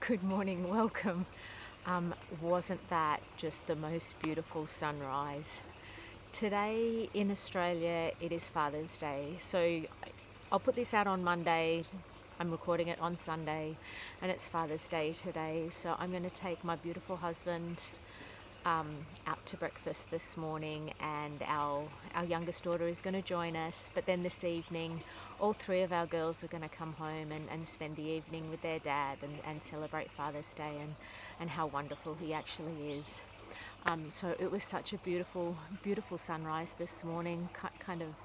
Good morning, welcome. Wasn't that just the most beautiful sunrise? Today in Australia, it is Father's Day. So I'll put this out on Monday. I'm recording it on Sunday, and it's Father's Day today. So I'm going to take my beautiful husband out to breakfast this morning, and our youngest daughter is going to join us. But then this evening, all three of our girls are going to come home and spend the evening with their dad and celebrate Father's Day and how wonderful he actually is. So it was such a beautiful sunrise this morning, kind of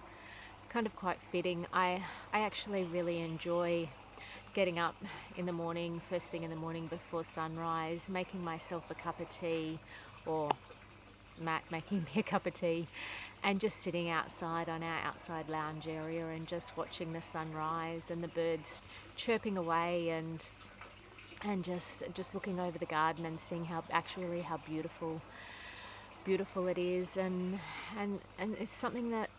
quite fitting. I actually really enjoy getting up in the morning, first thing in the morning before sunrise, making myself a cup of tea, or Matt making me a cup of tea, and just sitting outside on our outside lounge area and just watching the sunrise and the birds chirping away and just looking over the garden and seeing how beautiful it is, and it's something that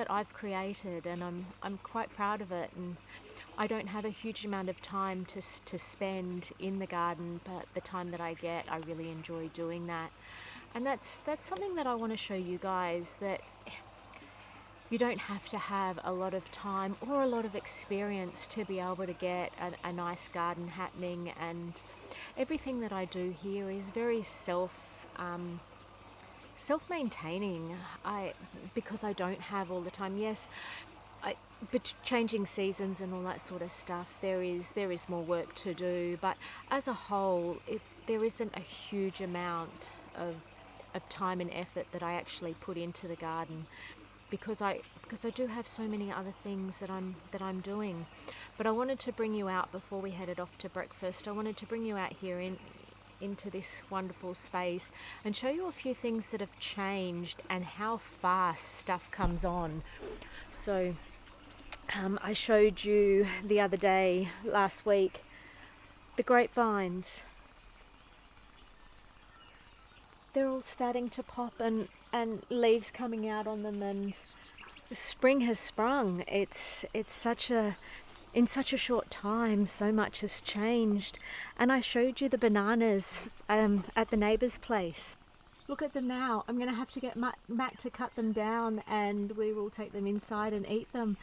I've created, and I'm quite proud of it. And I don't have a huge amount of time to spend in the garden, but the time that I get, I really enjoy doing that. And that's something that I want to show you guys, that you don't have to have a lot of time or a lot of experience to be able to get a nice garden happening. And everything that I do here is very self-maintaining. Because I don't have all the time. Yes, but changing seasons and all that sort of stuff, there is more work to do. But as a whole, there isn't a huge amount of time and effort that I actually put into the garden, because I do have so many other things that I'm doing. But I wanted to bring you out before we headed off to breakfast. I wanted to bring you out here into this wonderful space and show you a few things that have changed and how fast stuff comes on. So I showed you the other day, last week, the grapevines. They're all starting to pop and leaves coming out on them, and spring has sprung. It's in such a short time, so much has changed. And I showed you the bananas at the neighbour's place. Look at them now. I'm going to have to get Matt to cut them down, and we will take them inside and eat them.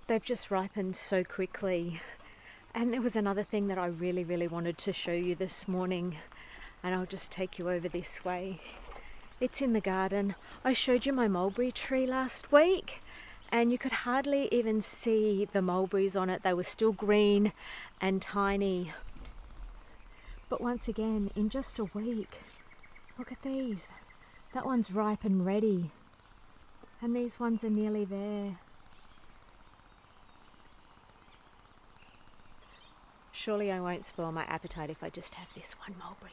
They've just ripened so quickly. And there was another thing that I really, really wanted to show you this morning, and I'll just take you over this way. It's in the garden. I showed you my mulberry tree last week, and you could hardly even see the mulberries on it. They were still green and tiny. But once again, in just a week, look at these. That one's ripe and ready, and these ones are nearly there. Surely I won't spoil my appetite if I just have this one mulberry.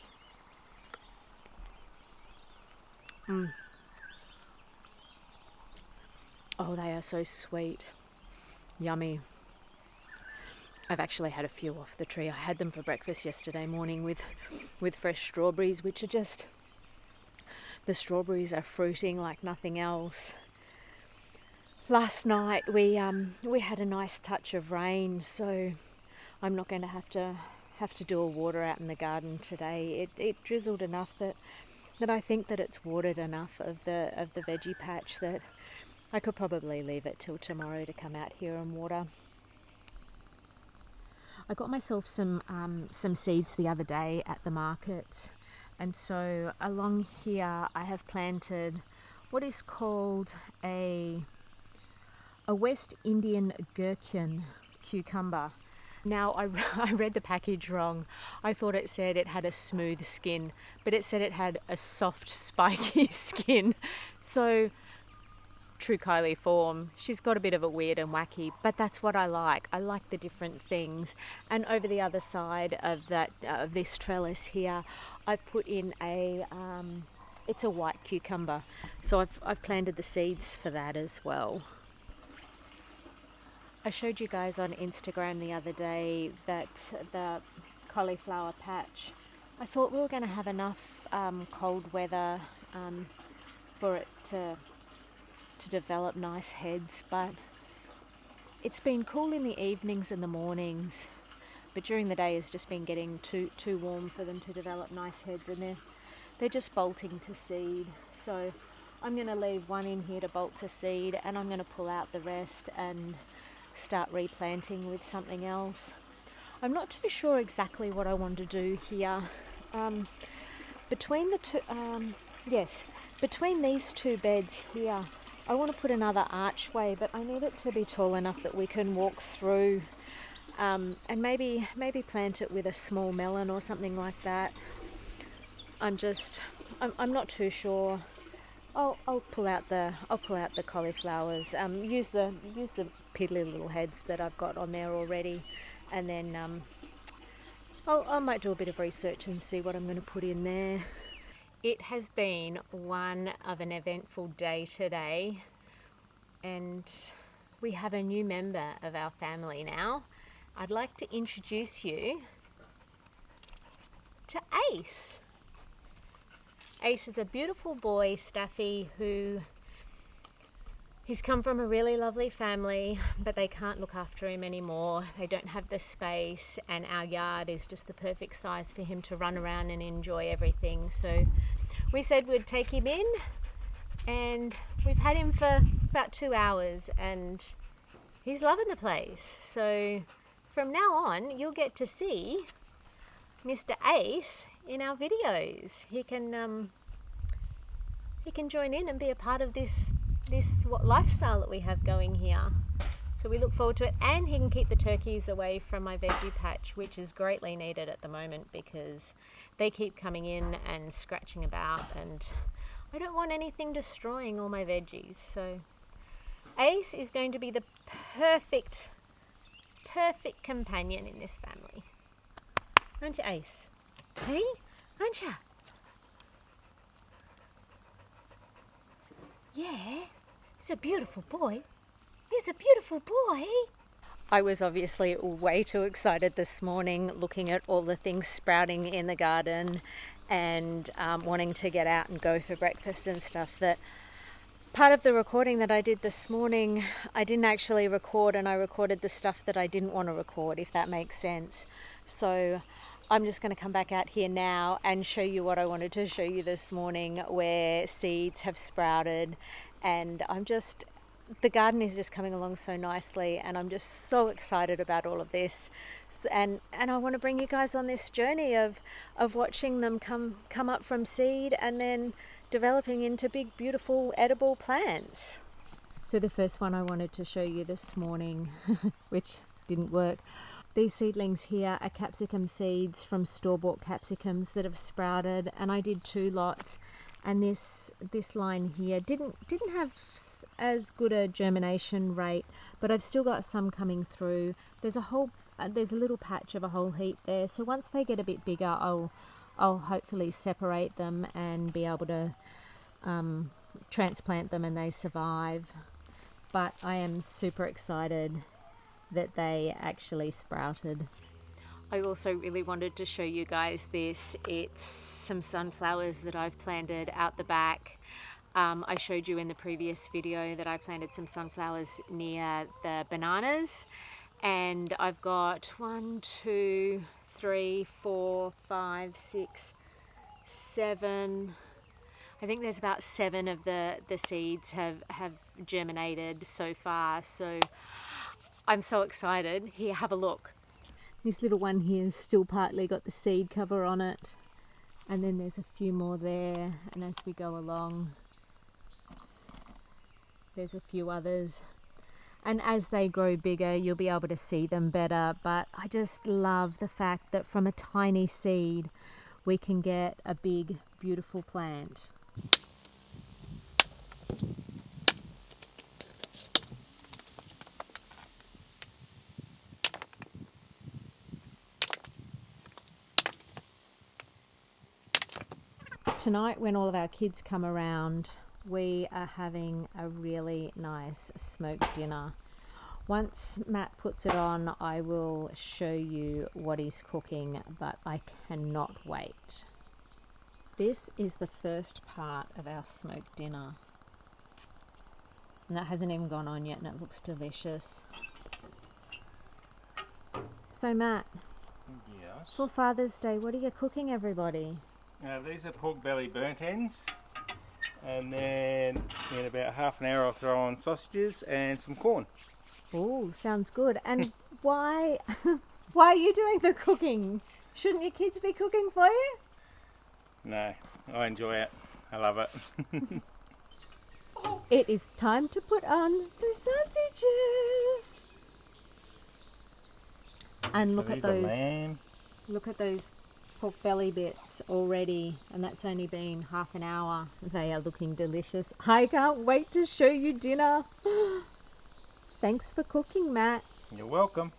Oh, they are so sweet. Yummy. I've actually had a few off the tree. I had them for breakfast yesterday morning with fresh strawberries, which are just... the strawberries are fruiting like nothing else. Last night we had a nice touch of rain, so I'm not going to have to do a water out in the garden today. It drizzled enough that I think that it's watered enough of the veggie patch that I could probably leave it till tomorrow to come out here and water. I got myself some seeds the other day at the market, and so along here I have planted what is called a West Indian gherkin cucumber. Now, I read the package wrong. I thought it said it had a smooth skin, but it said it had a soft, spiky skin. So, true Kylie form, she's got a bit of a weird and wacky, but that's what I like. I like the different things. And over the other side of this trellis here, I've put in it's a white cucumber. So I've planted the seeds for that as well. I showed you guys on Instagram the other day that the cauliflower patch, I thought we were going to have enough cold weather for it to develop nice heads, but it's been cool in the evenings and the mornings, but during the day it's just been getting too warm for them to develop nice heads, and they're just bolting to seed. So I'm going to leave one in here to bolt to seed, and I'm going to pull out the rest and start replanting with something else. I'm not too sure exactly what I want to do here. Between the two, between these two beds here, I want to put another archway, but I need it to be tall enough that we can walk through, and maybe plant it with a small melon or something like that. I'm not too sure. I'll pull out the cauliflowers. Use the piddly little heads that I've got on there already, and then I might do a bit of research and see what I'm going to put in there. It has been one of an eventful day today, and we have a new member of our family now. I'd like to introduce you to Ace. Ace is a beautiful boy, Staffy, he's come from a really lovely family, but they can't look after him anymore. They don't have the space, and our yard is just the perfect size for him to run around and enjoy everything. So we said we'd take him in, and we've had him for about 2 hours, and he's loving the place. So from now on, you'll get to see Mr. Ace in our videos. He can join in and be a part of this lifestyle that we have going here. So we look forward to it, and he can keep the turkeys away from my veggie patch, which is greatly needed at the moment because they keep coming in and scratching about, and I don't want anything destroying all my veggies. So Ace is going to be the perfect companion in this family. Aren't you, Ace? Hey, aren't you? Yeah, he's a beautiful boy. He's a beautiful boy. I was obviously way too excited this morning looking at all the things sprouting in the garden and wanting to get out and go for breakfast and stuff, that part of the recording that I did this morning, I didn't actually record, and I recorded the stuff that I didn't want to record, if that makes sense. So I'm just going to come back out here now and show you what I wanted to show you this morning, where seeds have sprouted, and the garden is just coming along so nicely, and I'm just so excited about all of this, and I want to bring you guys on this journey of watching them come up from seed and then developing into big, beautiful, edible plants. So the first one I wanted to show you this morning, which didn't work, these seedlings here are capsicum seeds from store-bought capsicums that have sprouted, and I did 2 lots, and this line here didn't have as good a germination rate, but I've still got some coming through. There's a little patch of a whole heap there, so once they get a bit bigger, I'll hopefully separate them and be able to transplant them and they survive. But I am super excited that they actually sprouted. I also really wanted to show you guys this. It's some sunflowers that I've planted out the back. I showed you in the previous video that I planted some sunflowers near the bananas, and I've got 1, 2, 3, 4, 5, 6, 7. I think there's about 7 of the seeds have germinated so far, so I'm so excited. Here, have a look. This little one here has still partly got the seed cover on it, and then there's a few more there, and as we go along there's a few others, and as they grow bigger you'll be able to see them better. But I just love the fact that from a tiny seed we can get a big, beautiful plant. Tonight, when all of our kids come around, we are having a really nice smoked dinner. Once Matt puts it on, I will show you what he's cooking, but I cannot wait. This is the first part of our smoked dinner, and that hasn't even gone on yet, and it looks delicious. So Matt, Yes. For Father's Day, what are you cooking, everybody? These are pork belly burnt ends, and then in about half an hour I'll throw on sausages and some corn. Oh, sounds good. And why are you doing the cooking? Shouldn't your kids be cooking for you? No, I enjoy it. I love it. It is time to put on the sausages. And look So at these are those. lamb. Look at those pork belly bits already, and that's only been half an hour. They are looking delicious. I can't wait to show you dinner. Thanks for cooking, Matt. You're welcome.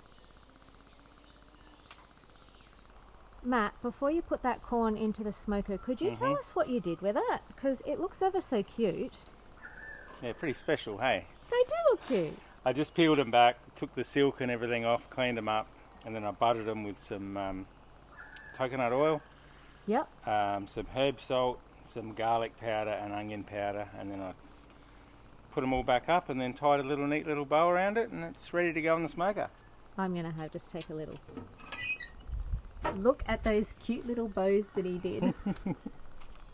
Matt, before you put that corn into the smoker, could you tell us what you did with it? Because it looks ever so cute. Yeah, pretty special, hey? They do look cute. I just peeled them back, took the silk and everything off, cleaned them up, and then I buttered them with some coconut oil, Yep. some herb salt, some garlic powder and onion powder, and then I put them all back up and then tied a neat little bow around it, and it's ready to go in the smoker. I'm going to just take a little. Look at those cute little bows that he did.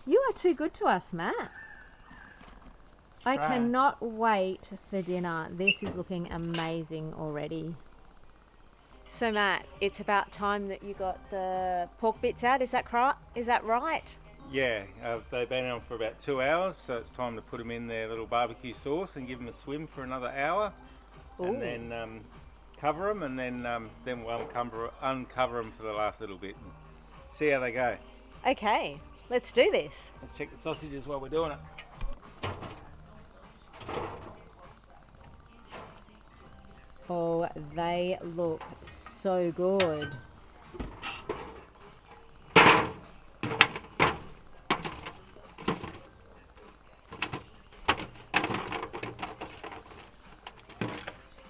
You are too good to us, Matt. I cannot wait for dinner. This is looking amazing already. So Matt, it's about time that you got the pork bits out. Is that right? Yeah, they've been on for about 2 hours, so it's time to put them in their little barbecue sauce and give them a swim for another hour. Ooh. And then cover them, and then we'll uncover them for the last little bit and see how they go. Okay, let's do this. Let's check the sausages while we're doing it. Oh, they look so good.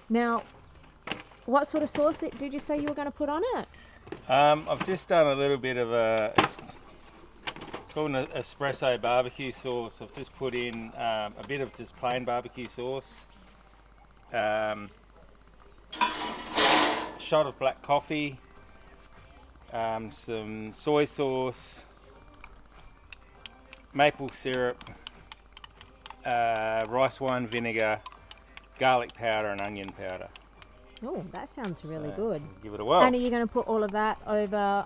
Now, what sort of sauce did you say you were going to put on it? I've just done a little bit of it's called an espresso barbecue sauce. I've just put in a bit of just plain barbecue sauce, shot of black coffee, some soy sauce, maple syrup, rice wine vinegar, garlic powder and onion powder. Oh, that sounds really good. Give it a whirl. And are you going to put all of that over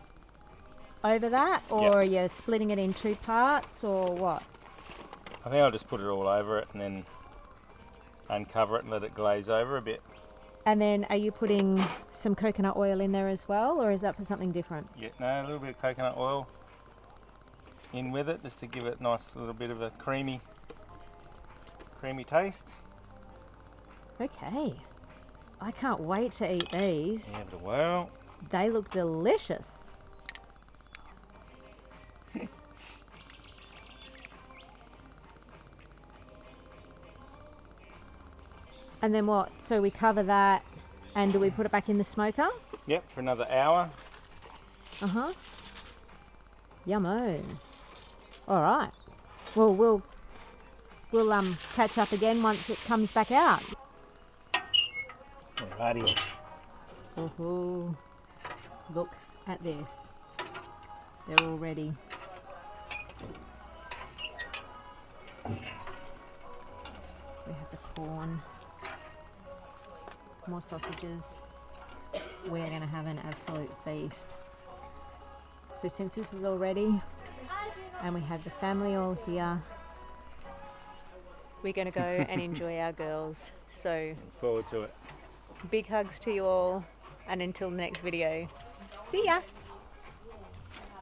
that, or are you splitting it in two parts, or what? I think I'll just put it all over it and then uncover it and let it glaze over a bit. And then are you putting some coconut oil in there as well, or is that for something different? Yeah, no, a little bit of coconut oil in with it just to give it a nice little bit of a creamy taste. Okay. I can't wait to eat these. Yeah, but well. They look delicious. And then what? So we cover that, and do we put it back in the smoker? Yep, for another hour. Uh-huh. Yummo. All right. Well, we'll catch up again once it comes back out. Alrighty. Ooh, look at this. They're all ready. We have the corn. More sausages. We're going to have an absolute feast. So since this is all ready, and we have the family all here, we're going to go and enjoy our girls. So Look forward to it. big hugs to you all, and until the next video, see ya!